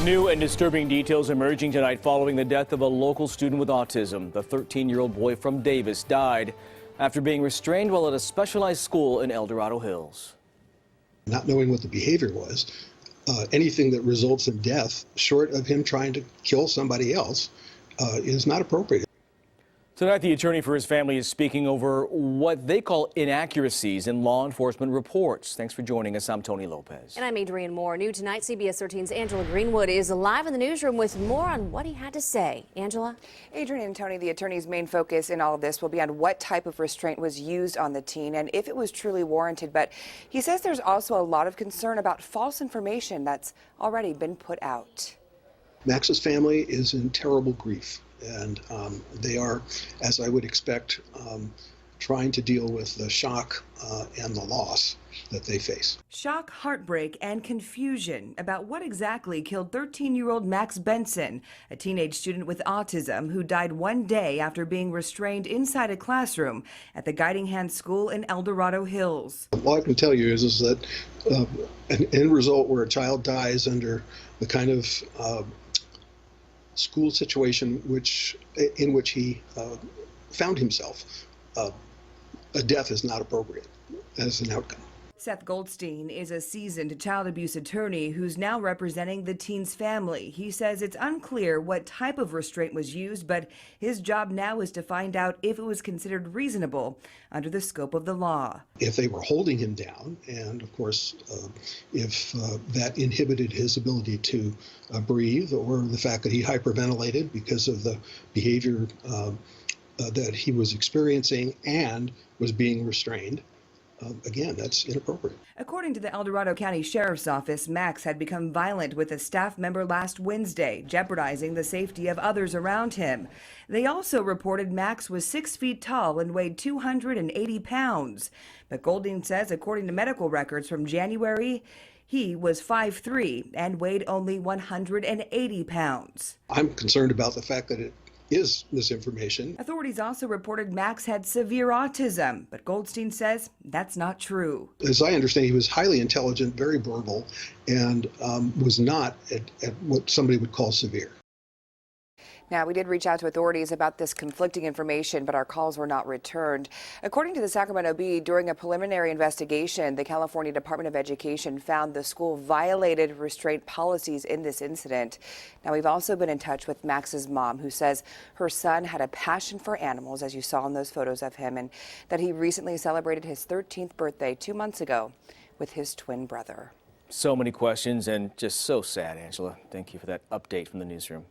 New and disturbing details emerging tonight following the death of a local student with autism. The 13-year-old boy from Davis died after being restrained while at a specialized school in Dorado Hills. Not knowing what the behavior was, anything that results in death, short of him trying to kill somebody else, is not appropriate. Tonight, the attorney for his family is speaking over what they call inaccuracies in law enforcement reports. Thanks for joining us. I'm Tony Lopez. And I'm Adrienne Moore. New tonight, CBS 13's Angela Greenwood is live in the newsroom with more on what he had to say. Angela? Adrienne and Tony, the attorney's main focus in all of this will be on what type of restraint was used on the teen and if it was truly warranted. But he says there's also a lot of concern about false information that's already been put out. Max's family is in terrible grief, and they are, as I would expect, trying to deal with the shock and the loss that they face. Shock, heartbreak, and confusion about what exactly killed 13-year-old Max Benson, a teenage student with autism who died one day after being restrained inside a classroom at the Guiding Hand School in Dorado Hills. All I can tell you is that an end result where a child dies under the kind of school situation in which he found himself, a death is not appropriate as an outcome. Seth Goldstein is a seasoned child abuse attorney who's now representing the teen's family. He says it's unclear what type of restraint was used, but his job now is to find out if it was considered reasonable under the scope of the law. If they were holding him down, and of course, if that inhibited his ability to breathe, or the fact that he hyperventilated because of the behavior that he was experiencing and was being restrained, again, that's inappropriate. According to the El Dorado County Sheriff's Office, Max had become violent with a staff member last Wednesday, jeopardizing the safety of others around him. They also reported Max was 6 feet tall and weighed 280 pounds. But Goldstein says, according to medical records from January, he was 5'3" and weighed only 180 pounds. I'm concerned about the fact that it is misinformation. Authorities also reported Max had severe autism, but Goldstein says that's not true. As I understand, he was highly intelligent, very verbal, and was not at what somebody would call severe. Now, we did reach out to authorities about this conflicting information, but our calls were not returned. According to the Sacramento Bee, during a preliminary investigation, the California Department of Education found the school violated restraint policies in this incident. Now, we've also been in touch with Max's mom, who says her son had a passion for animals, as you saw in those photos of him, and that he recently celebrated his 13th birthday 2 months ago with his twin brother. So many questions and just so sad, Angela. Thank you for that update from the newsroom.